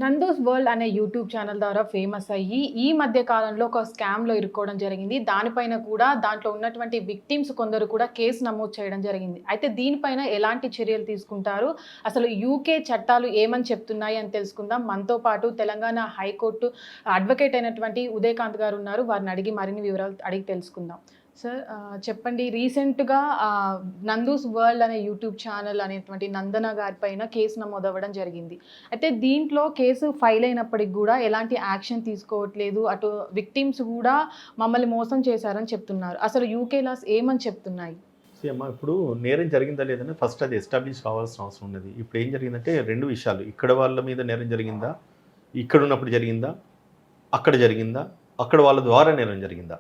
Nandu's world అనే YouTube channel ద్వారా famous అయ్యి, ఈ మధ్య కాలంలో ఒక స్కామ్‌లో ఇరుక్కోవడం జరిగింది. దానిపైన కూడా దాంట్లో ఉన్నటువంటి విక్టిమ్స్ కొందరు కూడా కేసు నమోదు చేయడం జరిగింది. అయితే దీనిపైన ఎలాంటి చర్యలు తీసుకుంటారు? అసలు యూకే చట్టాలు ఏమని చెప్తున్నాయి అని తెలుసుకుందాం. మనతో పాటు తెలంగాణ హైకోర్టు అడ్వకేట్ అయినటువంటి ఉదయకాంత్ గారు ఉన్నారు. వారిని అడిగి మరిన్ని వివరాలు అడిగి తెలుసుకుందాం. సార్ చెప్పండి, రీసెంట్‌గా 'నందూస్ వరల్డ్' అనే యూట్యూబ్ ఛానల్ అనేటువంటి నందన గారి పైన కేసు నమోదవ్వడం జరిగింది. అయితే దీంట్లో కేసు ఫైల్ అయినప్పటికి గూడా ఎలాంటి యాక్షన్ తీసుకోవట్లేదు. అటు విక్టిమ్స్ గూడా మమ్మల్ని మోసం చేశారని చెప్తున్నారు. అసలు యూకే లాస్ ఏమని చెప్తున్నాయి? సీ అమ్మ, ఇప్పుడు నేరం జరిగిందా లేదని ఫస్ట్ అది ఎస్టాబ్లిష్ కావాల్సిన అవసరం ఉన్నది. ఇప్పుడు ఏం జరిగిందంటే 2 విషయాలు. ఇక్కడ వాళ్ళ మీద నేరం జరిగిందా, ఇక్కడ ఉన్నప్పుడు జరిగిందా, అక్కడ జరిగిందా, అక్కడ వాళ్ళ ద్వారా నేరం జరిగిందా,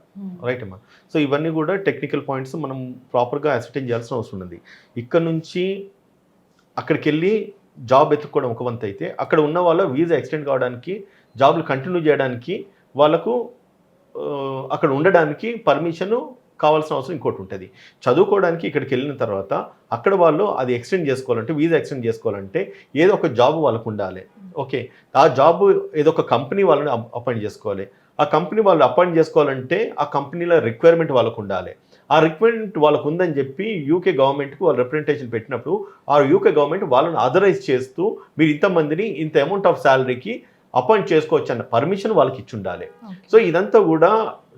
రైట్ అమ్మా. సో ఇవన్నీ కూడా టెక్నికల్ పాయింట్స్ మనం ప్రాపర్గా అసర్టైన్ చేయాల్సిన అవసరం ఉన్నది. ఇక్కడ నుంచి అక్కడికి వెళ్ళి జాబ్ ఎత్తుక్కోవడం ఒక వంతు అయితే, అక్కడ ఉన్న వాళ్ళ వీసా ఎక్స్టెండ్ కావడానికి, జాబ్లు కంటిన్యూ చేయడానికి, వాళ్ళకు అక్కడ ఉండడానికి పర్మిషను కావాల్సిన అవసరం ఇంకోటి ఉంటుంది. చదువుకోవడానికి ఇక్కడికి వెళ్ళిన తర్వాత అక్కడ వాళ్ళు అది ఎక్స్టెండ్ చేసుకోవాలంటే, వీసా ఎక్స్టెండ్ చేసుకోవాలంటే ఏదో ఒక జాబ్ వాళ్ళకు ఉండాలి. ఓకే, ఆ జాబ్ ఏదో ఒక కంపెనీ వాళ్ళని అపాయింట్ చేసుకోవాలి. ఆ కంపెనీ వాళ్ళు అపాయింట్ చేసుకోవాలంటే ఆ కంపెనీలో రిక్వైర్మెంట్ వాళ్ళకు ఉండాలి. ఆ రిక్వైర్మెంట్ వాళ్ళకు ఉందని చెప్పి యూకే గవర్నమెంట్కి వాళ్ళు రిప్రజెంటేషన్ పెట్టినప్పుడు ఆ యూకే గవర్నమెంట్ వాళ్ళని అథరైజ్ చేస్తూ మీరు ఇంతమందిని ఇంత అమౌంట్ ఆఫ్ శాలరీకి అపాయింట్ చేసుకోవచ్చు అన్న పర్మిషన్ వాళ్ళకి ఇచ్చి ఉండాలి. సో ఇదంతా కూడా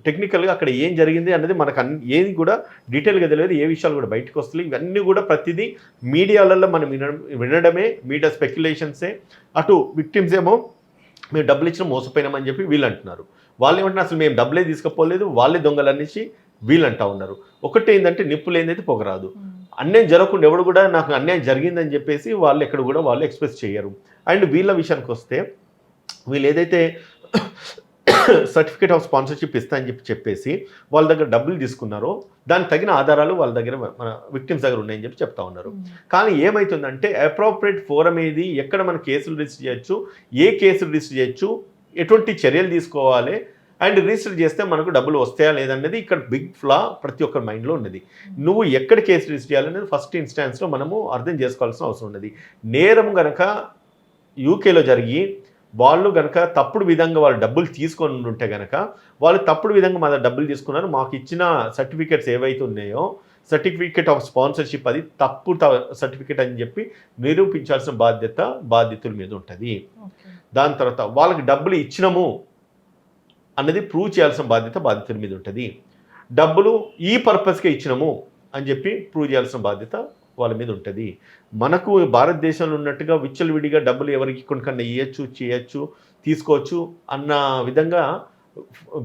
టెక్నికల్గా అక్కడ ఏం జరిగింది అన్నది మనకు ఏది కూడా డీటెయిల్గా తెలియదు. ఏ విషయాలు కూడా బయటకు వస్తున్నాయి. ఇవన్నీ కూడా ప్రతిదీ మీడియాలలో మనం వినడమే, మీడియా స్పెక్యులేషన్సే. అటు విక్టిమ్స్ ఏమో మేము డబ్బులు ఇచ్చిన మోసపోయినామని చెప్పి వీళ్ళు అంటున్నారు. వాళ్ళు ఏమంటున్నారు, అసలు మేము డబ్బులే తీసుకుపోలేదు, వాళ్ళే దొంగలు అనేసి వీళ్ళు అంటూ ఉన్నారు. ఒకటి ఏంటంటే నిప్పు లేనిదైతే పొగరాదు. అన్యాయం జరగకుండా ఎవడు కూడా నాకు అన్యాయం జరిగిందని చెప్పేసి వాళ్ళు ఎక్కడ కూడా వాళ్ళు ఎక్స్ప్రెస్ చేయరు. అండ్ వీళ్ళ విషయానికి వస్తే, వీళ్ళు ఏదైతే సర్టిఫికేట్ ఆఫ్ స్పాన్సర్షిప్ ఇస్తా అని చెప్పేసి వాళ్ళ దగ్గర డబ్బులు తీసుకున్నారో దానికి తగిన ఆధారాలు వాళ్ళ దగ్గర మన విక్టిమ్స్ దగ్గర ఉన్నాయని చెప్పి చెప్తా ఉన్నారు. కానీ ఏమవుతుందంటే అప్రోప్రియేట్ ఫోరం ఏది, ఎక్కడ మన కేసులు రిజిస్టర్ చేయొచ్చు, ఏ కేసులు రిజిస్టర్ చేయొచ్చు, ఎటువంటి చర్యలు తీసుకోవాలి, అండ్ రిజిస్టర్ చేస్తే మనకు డబ్బులు వస్తాయా లేదనేది ఇక్కడ బిగ్ ఫ్లా ప్రతి ఒక్కరి మైండ్లో ఉన్నది. నువ్వు ఎక్కడ కేసు రిజిస్టర్ చేయాలనేది ఫస్ట్ ఇన్స్టాన్స్లో మనము అర్థం చేసుకోవాల్సిన అవసరం ఉన్నది. నేరం కనుక యూకేలో జరిగి వాళ్ళు కనుక తప్పుడు విధంగా వాళ్ళు డబ్బులు తీసుకొని ఉంటే కనుక, వాళ్ళు తప్పుడు విధంగా మన డబ్బులు తీసుకున్నారు, మాకు ఇచ్చిన సర్టిఫికేట్స్ ఏవైతే ఉన్నాయో సర్టిఫికేట్ ఆఫ్ స్పాన్సర్షిప్ అది తప్పు సర్టిఫికేట్ అని చెప్పి నిరూపించాల్సిన బాధ్యతల మీద ఉంటుంది. దాని తర్వాత వాళ్ళకి డబ్బులు ఇచ్చినాము అన్నది ప్రూవ్ చేయాల్సిన బాధ్యతల మీద ఉంటుంది. డబ్బులు ఈ పర్పస్కే ఇచ్చినాము అని చెప్పి ప్రూవ్ చేయాల్సిన బాధ్యత వాళ్ళ మీద ఉంటుంది. మనకు భారతదేశంలో ఉన్నట్టుగా విచ్చలవిడిగా డబ్బులు ఎవరికి కొనుకన్నా ఇవ్వచ్చు, చేయొచ్చు, తీసుకోవచ్చు అన్న విధంగా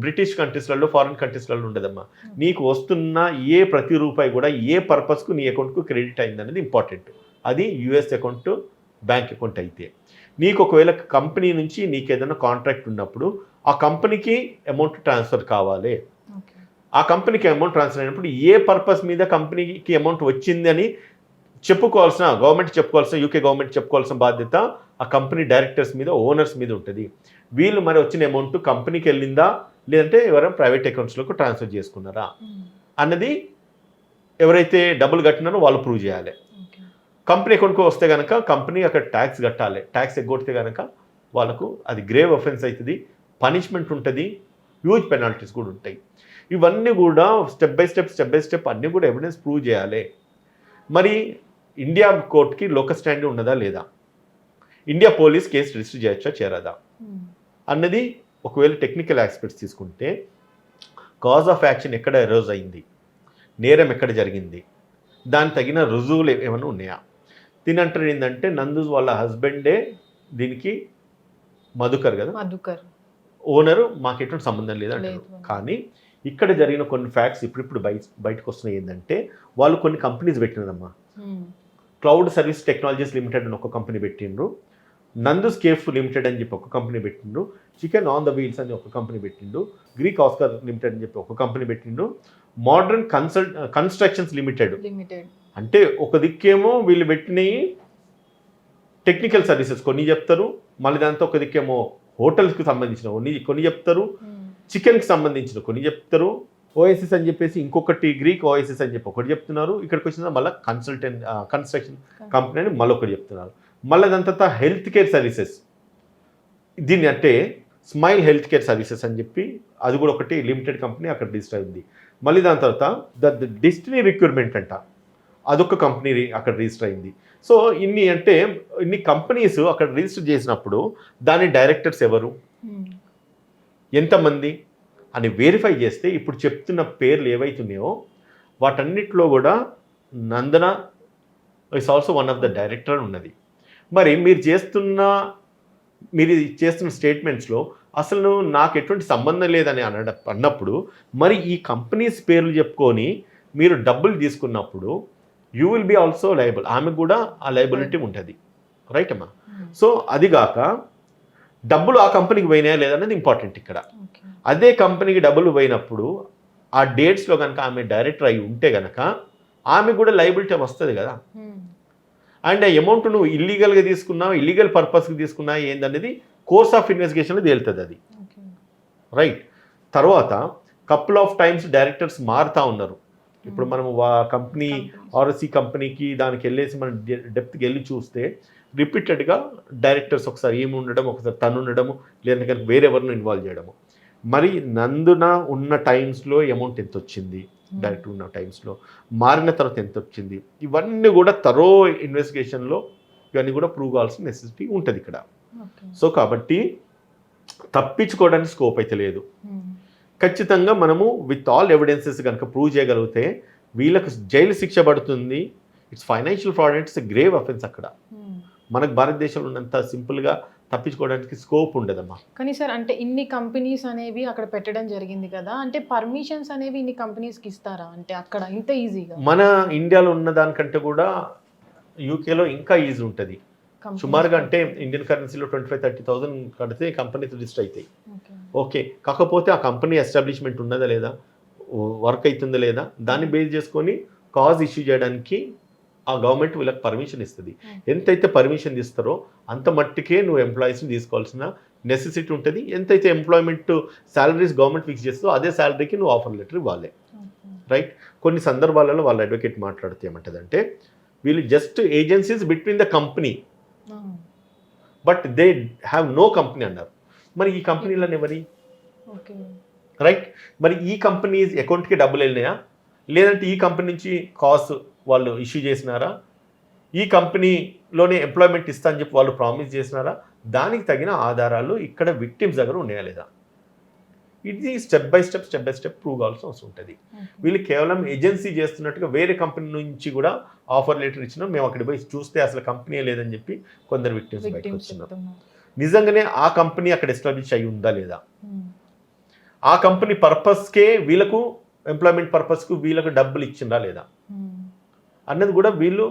బ్రిటిష్ కంట్రీస్లలో, ఫారిన్ కంట్రీస్లలో ఉండదమ్మా. నీకు వస్తున్న ప్రతి రూపాయి కూడా ఏ పర్పస్కు నీ అకౌంట్కు క్రెడిట్ అయిందనేది ఇంపార్టెంట్. అది యుఎస్ అకౌంట్, బ్యాంక్ అకౌంట్ అయితే. నీకు ఒకవేళ కంపెనీ నుంచి నీకు ఏదైనా కాంట్రాక్ట్ ఉన్నప్పుడు ఆ కంపెనీకి అమౌంట్ ట్రాన్స్ఫర్ కావాలి. ఆ కంపెనీకి అమౌంట్ ట్రాన్స్ఫర్ అయినప్పుడు ఏ పర్పస్ మీద కంపెనీకి అమౌంట్ వచ్చింది అని గవర్నమెంట్ యూకే గవర్నమెంట్ చెప్పుకోవాల్సిన బాధ్యత ఆ కంపెనీ డైరెక్టర్స్ మీద, ఓనర్స్ మీద ఉంటుంది. వీళ్ళు మరి వచ్చిన అమౌంట్ కంపెనీకి వెళ్ళిందా లేదంటే ఎవరైనా ప్రైవేట్ అకౌంట్స్లోకి ట్రాన్స్ఫర్ చేసుకున్నారా అన్నది ఎవరైతే డబ్బులు కట్టినారో వాళ్ళు ప్రూవ్ చేయాలి. కంపెనీ అకౌంట్కి వస్తే కనుక కంపెనీ అక్కడ ట్యాక్స్ కట్టాలి. ట్యాక్స్ ఎగ్గొడితే కనుక వాళ్ళకు అది గ్రేవ్ అఫెన్స్ అవుతుంది, పనిష్మెంట్ ఉంటుంది, హ్యూజ్ పెనాల్టీస్ కూడా ఉంటాయి. ఇవన్నీ కూడా స్టెప్ బై స్టెప్ అన్నీ కూడా ఎవిడెన్స్ ప్రూవ్ చేయాలి. మరి ఇండియా కోర్టుకి లోకల్ స్టాండ్ ఉన్నదా లేదా, ఇండియా పోలీస్ కేసు రిజిస్టర్ చేయొచ్చా చేరదా అన్నది ఒకవేళ టెక్నికల్ ఆస్పెక్ట్స్ తీసుకుంటే, కాజ్ ఆఫ్ యాక్షన్ ఎక్కడ ఎరోజ్ అయింది, నేరం ఎక్కడ జరిగింది, దానికి తగిన రుజువులు ఏమైనా ఉన్నాయా. తినంటారు ఏంటంటే నందు వాళ్ళ హస్బెండే దీనికి మధుకర్ కదా, ఓనరు, మాకు ఎటువంటి సంబంధం లేదంటారు. కానీ ఇక్కడ జరిగిన కొన్ని ఫ్యాక్ట్స్ ఇప్పుడు బయటకు వస్తున్నాయి. ఏంటంటే వాళ్ళు కొన్ని కంపెనీస్ పెట్టినారమ్మా. క్లౌడ్ సర్వీస్ టెక్నాలజీస్ లిమిటెడ్ అని ఒక కంపెనీ పెట్టిండ్రు, నందూస్ కేఫ్ లిమిటెడ్ అని చెప్పి ఒక కంపెనీ పెట్టిండు, చికెన్ ఆన్ ద వీల్స్ అని ఒక కంపెనీ పెట్టిండు, గ్రీక్ ఆస్కర్ లిమిటెడ్ అని చెప్పి ఒక కంపెనీ పెట్టిండు, మోడర్న్ కన్స్ట్రక్షన్స్ లిమిటెడ్. అంటే ఒక దిక్కేమో వీళ్ళు పెట్టినవి టెక్నికల్ సర్వీసెస్ కొన్ని చెప్తారు, మళ్ళీ దాంతో ఒక దిక్కేమో హోటల్స్కి సంబంధించిన కొన్ని చెప్తారు, చికెన్కి సంబంధించిన కొన్ని చెప్తారు, ఓఎస్ఎస్ అని చెప్పేసి ఇంకొకటి గ్రీక్ ఓఎస్ఎస్ అని చెప్పి ఒకటి చెప్తున్నారు. ఇక్కడికి వచ్చిన మళ్ళీ కన్స్ట్రక్షన్ కంపెనీ అని మళ్ళీ ఒకటి చెప్తున్నారు. మళ్ళీ దాని తర్వాత హెల్త్ కేర్ సర్వీసెస్ దీన్ని అంటే స్మైల్ హెల్త్ కేర్ సర్వీసెస్ అని చెప్పి అది కూడా ఒకటి లిమిటెడ్ కంపెనీ అక్కడ రిజిస్టర్ అయింది. మళ్ళీ దాని తర్వాత ద డెస్టినీ రిక్రూట్మెంట్ అంట, అదొక కంపెనీ అక్కడ రిజిస్టర్ అయింది. సో ఇన్ని కంపెనీస్ అక్కడ రిజిస్టర్ చేసినప్పుడు దాని డైరెక్టర్స్ ఎవరు, ఎంతమంది అని వెరిఫై చేస్తే ఇప్పుడు చెప్తున్న పేర్లు ఏవైతున్నాయో వాటన్నిటిలో కూడా Nandana is also one of the director ఉన్నది. మరి మీరు చేస్తున్న స్టేట్మెంట్స్లో అసలు నాకు ఎటువంటి సంబంధం లేదని అన్నప్పుడు మరి ఈ కంపెనీస్ పేర్లు చెప్పుకొని మీరు డబ్బులు తీసుకున్నప్పుడు you will be also liable, ఆమెకు కూడా ఆ లయబిలిటీ ఉంటుంది, రైట్ అమ్మా? సో అదిగాక డబ్బులు ఆ కంపెనీకి పోయినాయా లేదనేది ఇంపార్టెంట్ ఇక్కడ. అదే కంపెనీకి డబ్బులు పోయినప్పుడు ఆ డేట్స్లో కనుక ఆమె డైరెక్టర్ అయి ఉంటే కనుక ఆమె కూడా లయబిలిటీ వస్తుంది కదా. అండ్ ఆ అమౌంట్ నువ్వు ఇల్లీగల్గా తీసుకున్నావు, ఇల్లీగల్ పర్పస్కి తీసుకున్నా ఏందనేది కోర్స్ ఆఫ్ ఇన్వెస్టిగేషన్లో తేలుతుంది అది, రైట్? తర్వాత కపుల్ ఆఫ్ టైమ్స్ డైరెక్టర్స్ మారుతూ ఉన్నారు. ఇప్పుడు మనం కంపెనీ ఆర్ఎస్సి కంపెనీకి దానికి వెళ్ళేసి మనం డెప్త్కి వెళ్ళి చూస్తే రిపీటెడ్గా డైరెక్టర్స్ ఒకసారి ఏమి ఉండడం, ఒకసారి తను ఉండడము, లేదంటే కనుక వేరెవరిని ఇన్వాల్వ్ చేయడము. మరి నందున ఉన్న టైమ్స్లో అమౌంట్ ఎంత వచ్చింది, డైరెక్టర్ ఉన్న టైమ్స్లో మారిన తర్వాత ఎంత వచ్చింది, ఇవన్నీ కూడా తరో ఇన్వెస్టిగేషన్లో ఇవన్నీ కూడా ప్రూవ్ కావాల్సిన నెసెసిటీ ఉంటుంది ఇక్కడ. సో కాబట్టి తప్పించుకోవడానికి స్కోప్ అయితే లేదు. ఖచ్చితంగా మనము విత్ ఆల్ ఎవిడెన్సెస్ కనుక ప్రూవ్ చేయగలిగితే వీళ్ళకు జైలు శిక్ష పడుతుంది. It's financial fraud, it's grave offence. అక్కడ మనకు భారతదేశంలో ఉన్నంత సింపుల్గా తప్పించుకోవడానికి స్కోప్ ఉండదమ్మా. కానీ సార్ అంటే ఇన్ని కంపెనీస్ అనేవి అక్కడ పెట్టడం జరిగింది కదా, అంటే పర్మిషన్స్ అనేవి ఇన్ని కంపెనీస్కి ఇస్తారా అంటే అక్కడ ఇంత ఈజీగా? మన ఇండియాలో ఉన్న దానికంటే కూడా యూకేలో ఇంకా ఈజీ ఉంటుంది. సుమారుగా అంటే ఇండియన్ కరెన్సీలో 25,000-30,000 కడితే కంపెనీస్ రిజిస్టర్ అవుతాయి. ఓకే, కాకపోతే ఆ కంపెనీ ఎస్టాబ్లిష్మెంట్ ఉన్నదా లేదా, వర్క్ అవుతుందా లేదా, దాన్ని బేస్ చేసుకొని కాజ్ ఇష్యూ చేయడానికి ఆ గవర్నమెంట్ వీళ్ళకి పర్మిషన్ ఇస్తుంది. ఎంతైతే పర్మిషన్ ఇస్తారో అంత మట్టికే నువ్వు ఎంప్లాయీస్ని తీసుకోవాల్సిన నెసెసిటీ ఉంటుంది. ఎంతైతే ఎంప్లాయ్మెంట్ శాలరీస్ గవర్నమెంట్ ఫిక్స్ చేస్తుందో అదే శాలరీకి నువ్వు ఆఫర్ లెటర్ ఇవ్వాలి, రైట్? కొన్ని సందర్భాలలో వాళ్ళ అడ్వకేట్ మాట్లాడితే ఏమంటుందంటే వీళ్ళు just agencies between the company but they have no company అన్నారు. మరి ఈ కంపెనీలను ఎవరి, రైట్? మరి ఈ కంపెనీ అకౌంట్కి డబ్బులు వెళ్ళినాయా, లేదంటే ఈ కంపెనీ నుంచి కాస్ట్ వాళ్ళు ఇష్యూ చేసినారా, ఈ కంపెనీలోనే ఎంప్లాయ్మెంట్ ఇస్తా అని చెప్పి వాళ్ళు ప్రామిస్ చేసినారా, దానికి తగిన ఆధారాలు ఇక్కడ విక్టిమ్స్ దగ్గర ఉన్నాయా లేదా, ఇది స్టెప్ బై స్టెప్ ప్రూవ్ కావాల్సిన అవసరం ఉంటుంది. వీళ్ళు కేవలం ఏజెన్సీ చేస్తున్నట్టుగా వేరే కంపెనీ నుంచి కూడా ఆఫర్ లెటర్ ఇచ్చినా మేము అక్కడ పోయి చూస్తే అసలు కంపెనీ లేదని చెప్పి కొందరు విక్టిమ్స్ బయటకు వచ్చినారు. నిజంగానే ఆ కంపెనీ అక్కడ ఎస్టాబ్లిష్ అయి ఉందా లేదా, ఆ కంపెనీ పర్పస్కే వీళ్ళకు ఎంప్లాయ్మెంట్ పర్పస్కు వీళ్ళకు డబ్బులు ఇచ్చిందా లేదా అన్నది కూడా వీళ్ళు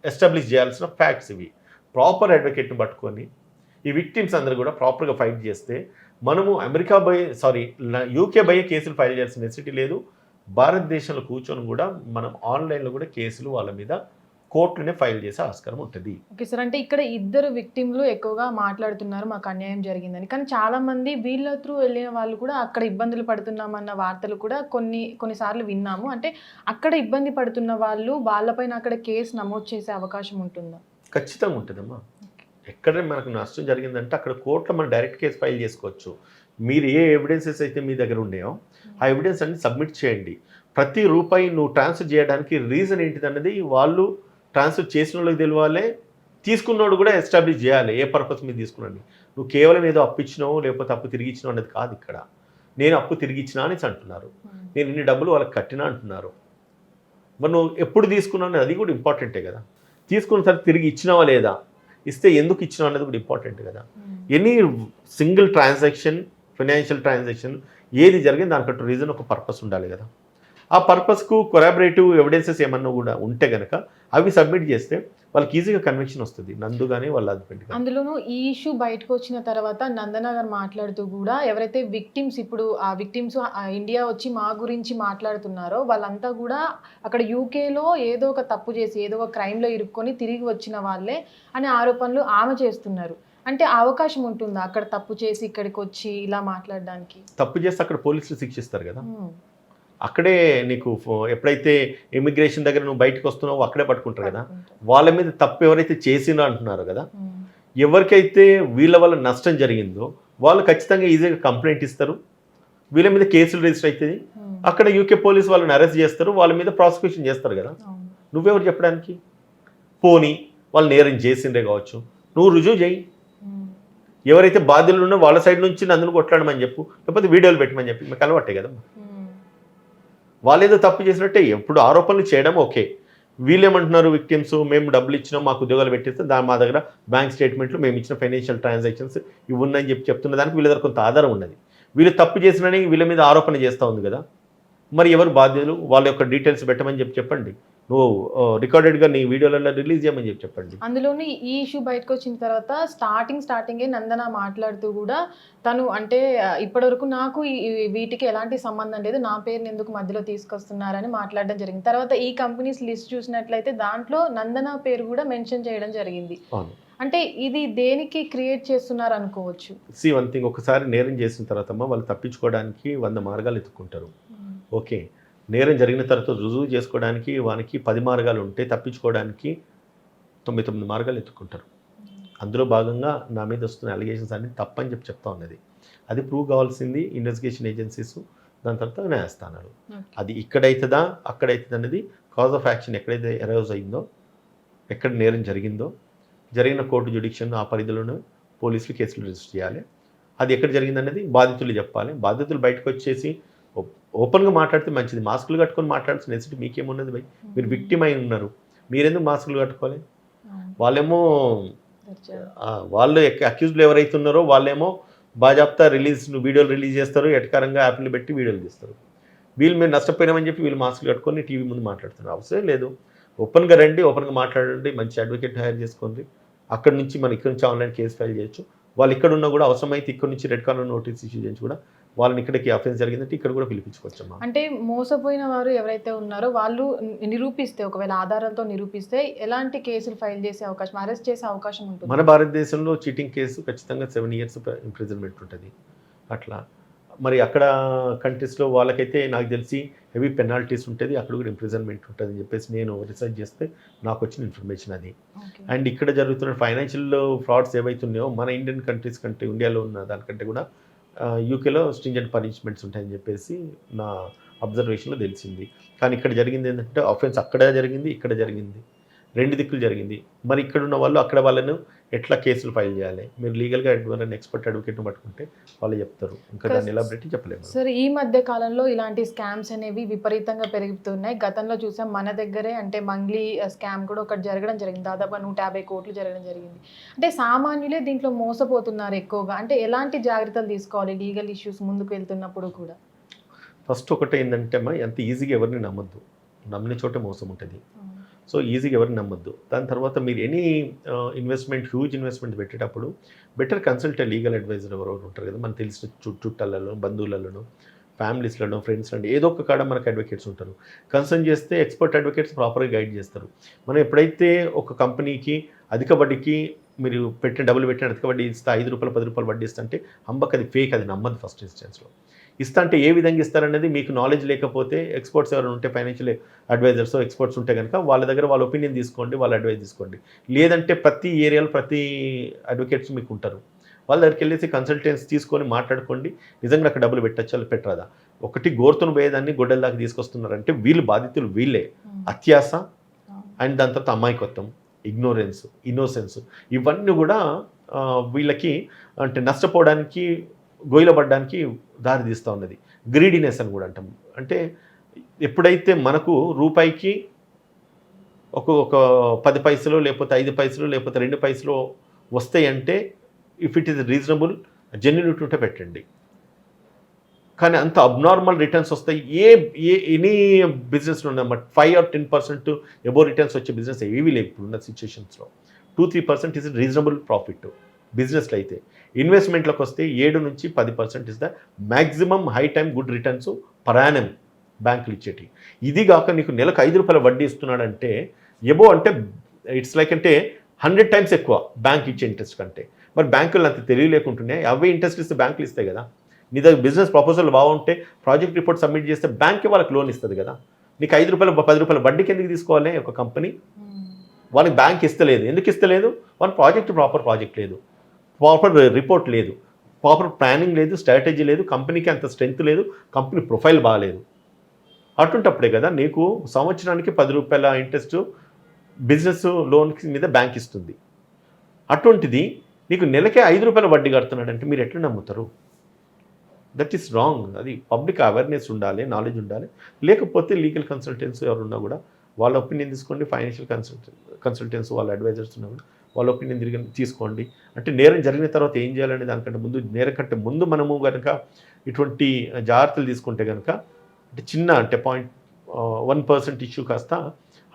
ఎస్టాబ్లిష్ చేయాల్సిన ఫ్యాక్ట్స్. ఇవి ప్రాపర్ అడ్వకేట్ని పట్టుకొని ఈ విక్టిమ్స్ అందరూ కూడా ప్రాపర్గా ఫైట్ చేస్తే మనము యూకే బయ కేసులు ఫైల్ చేయాల్సిన నెసిటీ లేదు. భారతదేశంలో కూర్చొని కూడా మనం ఆన్లైన్లో కూడా కేసులు వాళ్ళ మీద కోర్టులోనే ఫైల్ చేసే ఆస్కారం ఉంటుంది. ఓకే సార్, అంటే ఇక్కడ ఇద్దరు విక్టిమ్లు ఎక్కువగా మాట్లాడుతున్నారు మాకు అన్యాయం జరిగిందని, కానీ చాలామంది వీళ్ళ త్రూ వెళ్ళిన వాళ్ళు కూడా అక్కడ ఇబ్బందులు పడుతున్నామన్న వార్తలు కూడా కొన్నిసార్లు విన్నాము. అంటే అక్కడ ఇబ్బంది పడుతున్న వాళ్ళు వాళ్ళపైన అక్కడ కేసు నమోదు చేసే అవకాశం ఉంటుందా? ఖచ్చితంగా ఉంటుందమ్మా. ఎక్కడ మనకు నష్టం జరిగిందంటే అక్కడ కోర్టులో మనం డైరెక్ట్ కేసు ఫైల్ చేసుకోవచ్చు. మీరు ఏ ఎవిడెన్సెస్ అయితే మీ దగ్గర ఉన్నాయో ఆ ఎవిడెన్స్ అన్ని సబ్మిట్ చేయండి. ప్రతి రూపాయి నువ్వు ట్రాన్స్ఫర్ చేయడానికి రీజన్ ఏంటిది అన్నది వాళ్ళు ట్రాన్స్ఫర్ చేసిన వాళ్ళకి తెలియాలి, తీసుకున్నోడు కూడా ఎస్టాబ్లిష్ చేయాలి ఏ పర్పస్ మీద తీసుకున్నాను. నువ్వు కేవలం ఏదో అప్పు ఇచ్చినావు లేకపోతే అప్పు తిరిగి ఇచ్చినావు అనేది కాదు. ఇక్కడ నేను అప్పు తిరిగి ఇచ్చినా అనేసి అంటున్నారు, నేను ఇన్ని డబ్బులు వాళ్ళకి కట్టినా అంటున్నారు. మరి నువ్వు ఎప్పుడు తీసుకున్నావు అది కూడా ఇంపార్టెంటే కదా. తీసుకున్న సరే తిరిగి ఇచ్చినావా లేదా, ఇస్తే ఎందుకు ఇచ్చినావు అనేది కూడా ఇంపార్టెంట్ కదా. Any single transaction, financial transaction ఏది జరిగింది దానికంటూ రీజన్ ఒక పర్పస్ ఉండాలి కదా. ఆ పర్పస్కు కొరాబరేటివ్ ఎవిడెన్సెస్ ఏమన్నా కూడా ఉంటే కనుక అవి సబ్మిట్ చేస్తే వాళ్ళకి ఈజీగా కన్విక్షన్ వస్తుంది, నందు కానీ వాళ్ళ హస్బెండ్ కానీ. అందులోనూ ఈ ఇష్యూ బయటకు వచ్చిన తర్వాత నందన గారు మాట్లాడుతూ కూడా ఎవరైతే విక్టిమ్స్ ఇప్పుడు ఆ విక్టిమ్స్ ఇండియా వచ్చి మా గురించి మాట్లాడుతున్నారో వాళ్ళంతా కూడా అక్కడ యూకేలో ఏదో ఒక తప్పు చేసి ఏదో ఒక క్రైమ్లో ఇరుక్కొని తిరిగి వచ్చిన వాళ్ళే అనే ఆరోపణలు ఆమె చేస్తున్నారు. అంటే అవకాశం ఉంటుందా అక్కడ తప్పు చేసి ఇక్కడికి వచ్చి ఇలా మాట్లాడడానికి? తప్పు చేస్తే అక్కడ పోలీసులు శిక్షిస్తారు కదా. అక్కడే నీకు ఎప్పుడైతే ఇమిగ్రేషన్ దగ్గర నువ్వు బయటకు వస్తున్నావో అక్కడే పట్టుకుంటారు కదా. వాళ్ళ మీద తప్పు ఎవరైతే చేసినా అంటున్నారు కదా, ఎవరికైతే వీళ్ళ వల్ల నష్టం జరిగిందో వాళ్ళు ఖచ్చితంగా ఈజీగా కంప్లైంట్ ఇస్తారు, వీళ్ళ మీద కేసులు రిజిస్టర్ అవుతుంది, అక్కడ యూకే పోలీస్ వాళ్ళని అరెస్ట్ చేస్తారు, వాళ్ళ మీద ప్రాసిక్యూషన్ చేస్తారు కదా. నువ్వెవరు చెప్పడానికి? పోనీ వాళ్ళు నేరం చేసిండే కావచ్చు, నువ్వు రుజువు చేయి. ఎవరైతే బాధ్యులు ఉన్నో వాళ్ళ సైడ్ నుంచి నన్ను కొట్లాడమని చెప్పు, లేకపోతే వీడియోలు పెట్టమని చెప్పి మీకు అలవాటే కదా. వాళ్ళేదో తప్పు చేసినట్టే ఎప్పుడు ఆరోపణలు చేయడం ఓకే. వీళ్ళేమంటున్నారు విక్టిమ్స్, మేము డబ్బులు ఇచ్చినాం, మాకు ఉద్యోగాలు పెట్టేస్తే మా దగ్గర బ్యాంక్ స్టేట్మెంట్లు, మేము ఇచ్చిన ఫైనాన్షియల్ ట్రాన్సాక్షన్స్ ఇవి ఉన్నాయని చెప్తున్న దానికి వీళ్ళ దగ్గర కొంత ఆధారం ఉన్నది. వీళ్ళు తప్పు చేసినని వీళ్ళ మీద ఆరోపణ చేస్తూ ఉంది కదా. మరి ఎవరు బాధ్యులు, వాళ్ళ యొక్క డీటెయిల్స్ పెట్టమని చెప్పండి, నువ్వు రికార్డెడ్గా నీ వీడియోలలో రిలీజ్ చేయమని చెప్పండి. అందులోని ఈ ఇష్యూ బయటకు వచ్చిన తర్వాత స్టార్టింగే నందన మాట్లాడుతూ కూడా తను అంటే ఇప్పటివరకు నాకు వీటికి ఎలాంటి సంబంధం లేదు, నా పేరుని ఎందుకు మధ్యలో తీసుకొస్తున్నారని మాట్లాడడం జరిగింది. తర్వాత ఈ కంపెనీస్ లిస్ట్ చూసినట్లయితే దాంట్లో నందన పేరు కూడా మెన్షన్ చేయడం జరిగింది. అంటే ఇది దేనికి క్రియేట్ చేస్తున్నారు అనుకోవచ్చు? వన్ థింగ్, ఒకసారి నేరం చేసిన తర్వాత వాళ్ళు తప్పించుకోవడానికి 100 మార్గాలు ఎత్తుకుంటారు. ఓకే, నేరం జరిగిన తర్వాత రుజువు చేసుకోవడానికి వానికి 10 మార్గాలు ఉంటే తప్పించుకోవడానికి 99 మార్గాలు ఎత్తుకుంటారు. అందులో భాగంగా నా మీద వస్తున్న అలిగేషన్స్ అన్ని తప్పని చెప్తా ఉన్నది. అది ప్రూవ్ కావాల్సింది ఇన్వెస్టిగేషన్ ఏజెన్సీస్, దాని తర్వాత న్యాయస్థానాలు. అది ఇక్కడైతుందా అక్కడైతుంది అనేది కాజ్ ఆఫ్ యాక్షన్ ఎక్కడైతే అరైజ్ అయిందో, ఎక్కడ నేరం జరిగిందో, జరిగిన కోర్టు జ్యుడిక్షన్ ఆ పరిధిలోనే పోలీసులు కేసులు రిజిస్టర్ చేయాలి. అది ఎక్కడ జరిగిందనేది బాధితులు చెప్పాలి. బాధితులు బయటకు వచ్చేసి ఓపెన్గా మాట్లాడితే మంచిది. మాస్కులు కట్టుకొని మాట్లాడాల్సిన నెసిటీ మీకేమున్నది భయ్? మీరు విక్టిమ్ అయి ఉన్నారు, మీరెందుకు మాస్కులు కట్టుకోవాలి? వాళ్ళేమో వాళ్ళు అక్యూజ్లు ఎవరైతే ఉన్నారో వాళ్ళేమో బాజాప్తా వీడియోలు రిలీజ్ చేస్తారు, ఎటకారంగా యాప్లు పెట్టి వీడియోలు తీస్తారు. వీళ్ళు మీరు నష్టపోయినామని చెప్పి వీళ్ళు మాస్కులు కట్టుకొని టీవీ ముందు మాట్లాడుతున్నారు. అవసరం లేదు. ఓపెన్గా రండి, ఓపెన్గా మాట్లాడండి, మంచి అడ్వకేట్ హైర్ చేసుకోండి. అక్కడ నుంచి మనం ఇక్కడ నుంచి ఆన్లైన్ కేసు ఫైల్ చేయొచ్చు. వాళ్ళు ఇక్కడ ఉన్నా కూడా అవసరమైతే ఇక్కడ నుంచి రెడ్ కార్నర్ నోటీస్ ఇష్యూ చేయించి కూడా వాళ్ళని ఇక్కడికి అఫెన్స్ జరిగిందంటే ఇక్కడ కూడా పిలిపించుకోవచ్చమ్మా. అంటే మోసపోయిన వారు ఎవరైతే ఉన్నారో వాళ్ళు నిరూపిస్తే, ఒకవేళ ఆధారాలతో నిరూపిస్తే ఎలాంటి కేసులు ఫైల్ చేసే అవకాశం, అరెస్ట్ చేసే అవకాశం ఉంటుంది? మన భారతదేశంలో చీటింగ్ కేసు ఖచ్చితంగా 7 years ఇంప్రిజన్మెంట్ ఉంటుంది. అట్లా మరి అక్కడ కంట్రీస్లో వాళ్ళకైతే నాకు తెలిసి హెవీ పెనాల్టీస్ ఉంటుంది, అక్కడ కూడా ఇంప్రిజన్మెంట్ ఉంటుంది అని చెప్పేసి నేను రీసెర్చ్ చేస్తే నాకు వచ్చిన ఇన్ఫర్మేషన్ అది. అండ్ ఇక్కడ జరుగుతున్న ఫైనాన్షియల్ ఫ్రాడ్స్ ఏవైతున్నాయో మన ఇండియన్ కంట్రీస్ కంటే, ఇండియాలో ఉన్న దానికంటే కూడా యూకేలో స్ట్రింజెంట్ పనిష్మెంట్స్ ఉంటాయని చెప్పేసి నా అబ్జర్వేషన్లో తెలిసింది. కానీ ఇక్కడ జరిగింది ఏంటంటే అఫెన్స్ అక్కడ జరిగింది, ఇక్కడ జరిగింది, 2 దిక్కులు జరిగింది. మరి ఇక్కడ ఉన్న వాళ్ళు అక్కడ వాళ్ళను ఎట్లా కేసులు ఫైల్ చేయాలి? మీరు లీగల్గా ఎక్స్పర్ట్ అడ్వకేట్ని పట్టుకుంటే వాళ్ళు చెప్తారు. ఇంకా దాన్ని ఎలాబరేట్ చెప్పలేము. సరే, ఈ మధ్య కాలంలో ఇలాంటి స్కామ్స్ అనేవి విపరీతంగా పెరుగుతున్నాయి. గతంలో చూసాం మన దగ్గరే, అంటే మంగ్లీ స్కామ్ కూడా ఒకటి జరగడం జరిగింది, దాదాపు 150 కోట్లు జరగడం జరిగింది. అంటే సామాన్యులే దీంట్లో మోసపోతున్నారు ఎక్కువగా. అంటే ఎలాంటి జాగ్రత్తలు తీసుకోవాలి లీగల్ ఇష్యూస్ ముందుకు వెళ్తున్నప్పుడు కూడా? ఫస్ట్ ఒకటి ఏంటంటే అమ్మా, ఎంత ఈజీగా ఎవరిని నమ్మొద్దు, నమ్మిన చోట మోసం ఉంటుంది. సో ఈజీగా ఎవరిని నమ్మొద్దు. దాని తర్వాత మీరు ఎనీ ఇన్వెస్ట్మెంట్, హ్యూజ్ ఇన్వెస్ట్మెంట్ పెట్టేటప్పుడు బెటర్ కన్సల్ట్ లీగల్ అడ్వైజర్ ఎవరెవరు ఉంటారు కదా, మనకు తెలిసిన చుట్టాలలో, బంధువులలో, ఫ్యామిలీస్లలో, ఫ్రెండ్స్ అంటే ఏదో ఒక కాడ మనకు అడ్వకేట్స్ ఉంటారు. కన్సల్ట్ చేస్తే ఎక్స్పర్ట్ అడ్వకేట్స్ ప్రాపర్గా గైడ్ చేస్తారు. మనం ఎప్పుడైతే ఒక కంపెనీకి అధిక వడ్డీకి మీరు పెట్టిన డబ్బులు పెట్టిన అధిక వడ్డీ ఇస్తే, 5 రూపాయలు 10 రూపాయలు వడ్డీ ఇస్తే అంటే అమ్మకి అది ఫేక్, అది నమ్మదు ఫస్ట్ ఇన్స్టెన్స్లో. ఇస్తా అంటే ఏ విధంగా ఇస్తారనేది మీకు నాలెడ్జ్ లేకపోతే, ఎక్స్పర్ట్స్ ఎవరైనా ఉంటే, ఫైనాన్షియల్ అడ్వైజర్స్ ఎక్స్పర్ట్స్ ఉంటే కనుక వాళ్ళ దగ్గర వాళ్ళ ఒపీనియన్ తీసుకోండి, వాళ్ళ అడ్వైజ్ తీసుకోండి. లేదంటే ప్రతి ఏరియాలో ప్రతి అడ్వకేట్స్ మీకు ఉంటారు, వాళ్ళ దగ్గరికి వెళ్ళేసి కన్సల్టెన్సీ తీసుకొని మాట్లాడుకోండి. నిజంగా అక్కడ డబ్బులు పెట్టచ్చా పెట్టరాదా? ఒకటి గోరుతున్న పోయేదాన్ని గొడ్డల దాకా తీసుకొస్తున్నారంటే వీళ్ళు బాధితులు వీళ్ళే. అత్యాస అండ్ దాని తర్వాత అమాయకత్వం, ఇగ్నోరెన్స్, ఇన్నోసెన్స్, ఇవన్నీ కూడా వీళ్ళకి అంటే నష్టపోవడానికి, గొయ్యలపడడానికి దారి తీస్తూ ఉన్నది. గ్రీడీనెస్ అని కూడా అంటాం. అంటే ఎప్పుడైతే మనకు రూపాయికి ఒక 10 పైసలు, లేకపోతే 5 పైసలు, లేకపోతే 2 పైసలు వస్తాయంటే, if it is reasonable, genuinity ఉంటే పెట్టండి. కానీ అంత అబ్నార్మల్ రిటర్న్స్ వస్తాయి ఎనీ బిజినెస్లో ఉన్నమాట. 5 or 10% ఎబో రిటర్న్స్ వచ్చే బిజినెస్ ఏవీ లేవు ఇప్పుడున్న సిచ్యువేషన్స్లో. 2-3% ఈజ్ రీజనబుల్ ప్రాఫిట్ బిజినెస్లో. అయితే ఇన్వెస్ట్మెంట్లకు వస్తే 7 నుంచి 10% is the maximum high time good returns per annum బ్యాంకులు ఇచ్చేటి. ఇది కాక నీకు నెలకు 5 రూపాయల వడ్డీ ఇస్తున్నాడంటే ఎబో అంటే ఇట్స్ లైక్ అంటే 100 times ఎక్కువ బ్యాంక్ ఇచ్చే ఇంట్రెస్ట్ కంటే. మరి బ్యాంకులు అంత తెలియలేకుంటున్నాయి, అవే ఇంట్రెస్ట్ ఇస్తే బ్యాంకులు ఇస్తాయి కదా. నీ దగ్గర బిజినెస్ ప్రపోజల్ బాగుంటే, ప్రాజెక్ట్ రిపోర్ట్ సబ్మిట్ చేస్తే బ్యాంకే వాళ్ళకి లోన్ ఇస్తుంది కదా. నీకు 5 రూపాయలు 10 రూపాయల వడ్డీకి ఎందుకు తీసుకోవాలి ఒక కంపెనీ? వాళ్ళకి బ్యాంక్ ఇస్తలేదు. ఎందుకు ఇస్తలేదు? వాళ్ళ ప్రాపర్ ప్రాజెక్ట్ లేదు, ప్రాపర్ రిపోర్ట్ లేదు, ప్రాపర్ ప్లానింగ్ లేదు, స్ట్రాటజీ లేదు, కంపెనీకి అంత స్ట్రెంగ్త్ లేదు, కంపెనీ ప్రొఫైల్ బాగాలేదు. అటుంటప్పుడే కదా నీకు సంవత్సరానికి 10 రూపాయల ఇంట్రెస్ట్ బిజినెస్ లోన్ మీద బ్యాంక్ ఇస్తుంది. అటువంటిది నీకు నెలకే 5 రూపాయల వడ్డీ కడుతున్నాడంటే మీరు ఎట్లా నమ్ముతారు? That is wrong. అది పబ్లిక్ అవేర్నెస్ ఉండాలి, నాలెడ్జ్ ఉండాలి. లేకపోతే లీగల్ కన్సల్టెన్సీ ఎవరున్నా కూడా వాళ్ళ ఒపీనియన్ తీసుకోండి, ఫైనాన్షియల్ కన్సల్టెన్సీ వాళ్ళ అడ్వైజర్స్ ఉన్నా కూడా వాళ్ళ ఒపీనియన్ తీసుకోండి. అంటే నేరం జరిగిన తర్వాత ఏం చేయాలనే దానికంటే ముందు, నేరం కంటే ముందు మనము కనుక ఇటువంటి జాగ్రత్తలు తీసుకుంటే కనుక అంటే చిన్న అంటే 0.1% ఇష్యూ కాస్త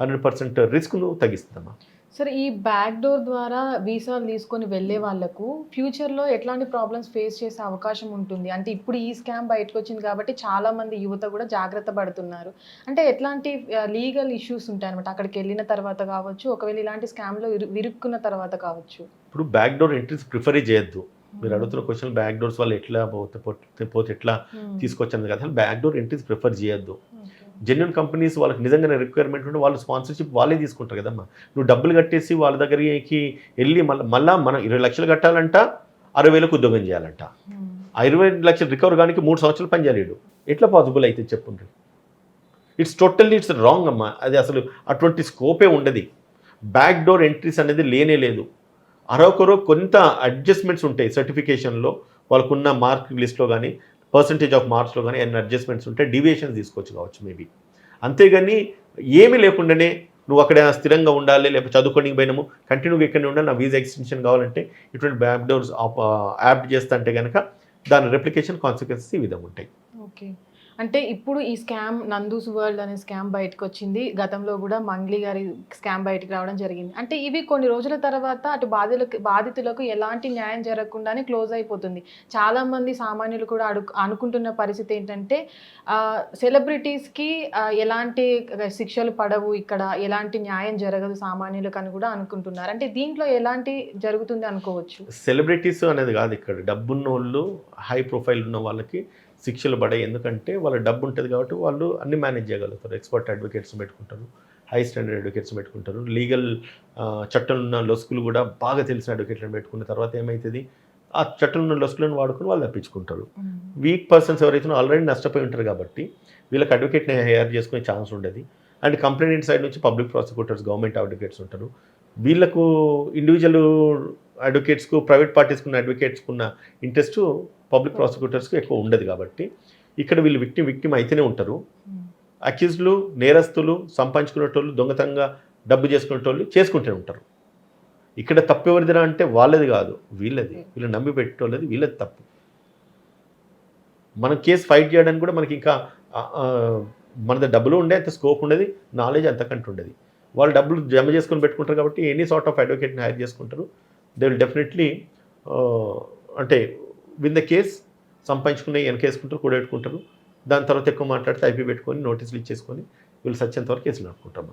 100% రిస్క్ను తగ్గిస్తుందమ్మా. సరే, ఈ బ్యాక్ డోర్ ద్వారా వీసాలు తీసుకొని వెళ్ళే వాళ్ళకు ఫ్యూచర్లో ఎట్లాంటి ప్రాబ్లమ్స్ ఫేస్ చేసే అవకాశం ఉంటుంది? అంటే ఇప్పుడు ఈ స్కామ్ బయటకు వచ్చింది కాబట్టి చాలామంది యువత కూడా జాగ్రత్త పడుతున్నారు. అంటే ఎట్లాంటి లీగల్ ఇష్యూస్ ఉంటాయి అనమాట అక్కడికి వెళ్ళిన తర్వాత కావచ్చు, ఒకవేళ ఇలాంటి స్కామ్లో విరుక్కున్న తర్వాత కావచ్చు? ఇప్పుడు బ్యాక్ డోర్ ఎంట్రీస్ ప్రిఫర్ చేయొద్దు. మీరు అడుగుతున్న క్వశ్చన్ బ్యాక్ డోర్స్ వాళ్ళు ఎట్లా పోతే ఎట్లా తీసుకొచ్చాను కదా, బ్యాక్ డోర్ ఎంట్రీస్ ప్రిఫర్ చేయొద్దు. జెన్యున్ కంపెనీస్ వాళ్ళకి నిజంగానే రిక్వైర్మెంట్ ఉంటే వాళ్ళు స్పాన్సర్షిప్ వాళ్ళే తీసుకుంటారు కదమ్మా. నువ్వు డబ్బులు కట్టేసి వాళ్ళ దగ్గరికి వెళ్ళి మళ్ళీ మనం 20 లక్షలు కట్టాలంట, 60,000 ఉద్యోగం చేయాలంట. ఆ 20 లక్షలు రికవర్ కానీ 3 సంవత్సరాలు పనిచేయలేడు. ఎట్లా పాసిబుల్ అయితే చెప్పండి? ఇట్స్ రాంగ్ అమ్మా. అది అసలు అటువంటి స్కోపే ఉండదు. బ్యాక్ డోర్ ఎంట్రీస్ అనేది లేనే లేదు. అరొకరో కొంత అడ్జస్ట్మెంట్స్ ఉంటాయి సర్టిఫికేషన్లో, వాళ్ళకున్న మార్క్ లిస్ట్లో కానీ పర్సంటేజ్ ఆఫ్ మార్క్స్లో కానీ ఎన్ని అడ్జస్ట్మెంట్స్ ఉంటే డీవియేషన్స్ తీసుకోవచ్చు కావచ్చు మేబీ. అంతేగాని ఏమీ లేకుండానే నువ్వు అక్కడ స్థిరంగా ఉండాలి, లేకపోతే చదువుకోనికి పోయినాము కంటిన్యూగా ఇక్కడనే ఉండాలి, నా వీసా ఎక్స్టెన్షన్ కావాలంటే ఇటువంటి బ్యాక్ డోర్స్ యాప్ చేస్తా అంటే కనుక దాని రెప్లికేషన్ కాన్సిక్వెన్సెస్ ఈ విధంగా ఉంటాయి. ఓకే. అంటే ఇప్పుడు ఈ స్కామ్ నందూస్ వరల్డ్ అనే స్కామ్ బయటకు వచ్చింది. గతంలో కూడా మంగ్లీ గారి స్కామ్ బయటకు రావడం జరిగింది. అంటే ఇవి కొన్ని రోజుల తర్వాత అటు బాధితులకు ఎలాంటి న్యాయం జరగకుండానే క్లోజ్ అయిపోతుంది. చాలామంది సామాన్యులు కూడా అనుకుంటున్న పరిస్థితి ఏంటంటే సెలబ్రిటీస్కి ఎలాంటి శిక్షలు పడవు, ఇక్కడ ఎలాంటి న్యాయం జరగదు సామాన్యులకు అని కూడా అనుకుంటున్నారు. అంటే దీంట్లో ఎలాంటి జరుగుతుంది అనుకోవచ్చు? సెలబ్రిటీస్ అనేది కాదు, ఇక్కడ డబ్బున్న వాళ్ళు, హై ప్రొఫైల్ ఉన్న వాళ్ళకి శిక్షలు పడాయి. ఎందుకంటే వాళ్ళ డబ్బు ఉంటుంది కాబట్టి వాళ్ళు అన్ని మేనేజ్ చేయగలుగుతారు. ఎక్స్పర్ట్ అడ్వకేట్స్ పెట్టుకుంటారు, హై స్టాండర్డ్ అడ్వకేట్స్ పెట్టుకుంటారు, లీగల్ చట్టంలో ఉన్న లొసుకులు కూడా బాగా తెలిసిన అడ్వకేట్లను పెట్టుకున్న తర్వాత ఏమవుతుంది, ఆ చట్టంలో ఉన్న లొసుకులను వాడుకొని వాళ్ళు తప్పించుకుంటారు. వీక్ పర్సన్స్ ఎవరైతే ఆల్రెడీ నష్టపోయి ఉంటారు కాబట్టి వీళ్ళకి అడ్వకేట్ని హైర్ చేసుకునే ఛాన్స్ ఉండదు. అండ్ కంప్లైంట్ సైడ్ నుంచి పబ్లిక్ ప్రాసిక్యూటర్స్, గవర్నమెంట్ అడ్వకేట్స్ ఉంటారు. వీళ్ళకు ఇండివిజువల్ అడ్వకేట్స్కు, ప్రైవేట్ పార్టీస్కు ఉన్న అడ్వకేట్స్కు ఉన్న ఇంట్రెస్ట్ పబ్లిక్ ప్రాసిక్యూటర్స్కి ఎక్కువ ఉండదు కాబట్టి ఇక్కడ వీళ్ళు విక్టిమ్ అయితేనే ఉంటారు. అక్యూజ్లు, నేరస్తులు, సంపాదించుకునేటోళ్ళు, దొంగతనంగా డబ్బు చేసుకునేటోళ్ళు చేసుకుంటూనే ఉంటారు. ఇక్కడ తప్పు ఎవరిదిరా అంటే వాళ్ళది కాదు, వీళ్ళది. వీళ్ళు నమ్మి పెట్టేటోళ్ళది, వీళ్ళది తప్పు. మనం కేసు ఫైట్ చేయడానికి కూడా మనకి ఇంకా మన డబ్బులు ఉండే అంత స్కోప్ ఉండేది, నాలెడ్జ్ అంతకంటే ఉండేది. వాళ్ళు డబ్బులు జమ చేసుకొని పెట్టుకుంటారు కాబట్టి ఎనీ సార్ట్ ఆఫ్ అడ్వకేట్ని హైర్ చేసుకుంటారు. దే విల్ డెఫినెట్లీ అంటే విన్ ద కేస్ సంపాదించుకునే వెనకేసుకుంటారు, కూడబెట్టుకుంటారు. దాని తర్వాత ఎక్కువ మాట్లాడితే ఐపీ పెట్టుకొని నోటీసులు ఇచ్చేసుకొని వీళ్ళు సత్యంత వరకు కేసులు నడుపుకుంటాం.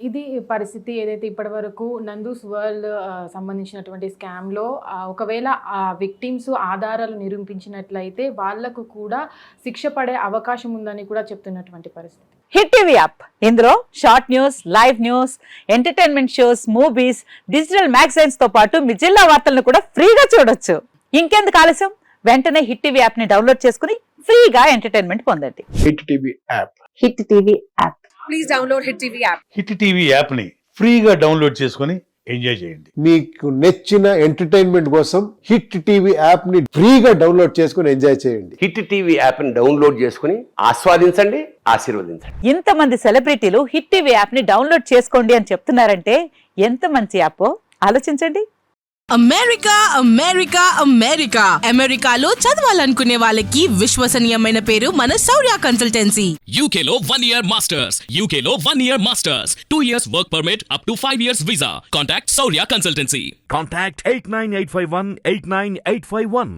ఇది పరిస్థితి. ఏదైతే ఇప్పటివరకు నందూస్ వరల్డ్ సంబంధించినటువంటి స్కామ్లో ఒకవేళ ఆ విక్టిమ్స్ ఆధారాలు నిరూపించినట్లయితే వాళ్లకు కూడా శిక్ష పడే అవకాశం ఉందని కూడా చెప్తున్నటువంటి పరిస్థితి. హిట్ టీవీ యాప్, ఇందులో short news, live news, entertainment shows, movies, digital magazines తో పాటు మీ జిల్లా వార్తలను కూడా ఫ్రీగా చూడొచ్చు. ఇంకెందుకు ఆలస్యం, వెంటనే హిట్ టీవీ యాప్ ని డౌన్లోడ్ చేసుకుని ఫ్రీగా ఎంటర్టైన్మెంట్ పొందండి. Hit TV app. Hit TV app. Please download hit TV app. Hit TV app ని ఫ్రీగా డౌన్లోడ్ చేసుకుని ఎంజాయ్ చేయండి. మీకు నచ్చిన ఎంటర్టైన్మెంట్ కోసం హిట్ టీవీ యాప్ ని ఫ్రీగా డౌన్లోడ్ చేసుకుని ఎంజాయ్ చేయండి. హిట్ టీవీ యాప్ ని డౌన్లోడ్ చేసుకుని ఆస్వాదించండి, ఆశీర్వదించండి. ఇంతమంది సెలబ్రిటీలు హిట్ టీవీ యాప్ ని డౌన్లోడ్ చేసుకోండి అని చెప్తున్నారంటే ఎంత మంచి యాప్ ఆలోచించండి. అమెరికా అమెరికా అమెరికా అమెరికాలో చదవాలనుకునే వాళ్ళకి విశ్వసనీయమైన పేరు మన శౌర్య కన్సల్టెన్సీ. UK లో 1 year masters, UK లో 1 year masters, 2 years work permit up to 5 years visa. Contact Saurya Consultancy. Contact 89851 89851.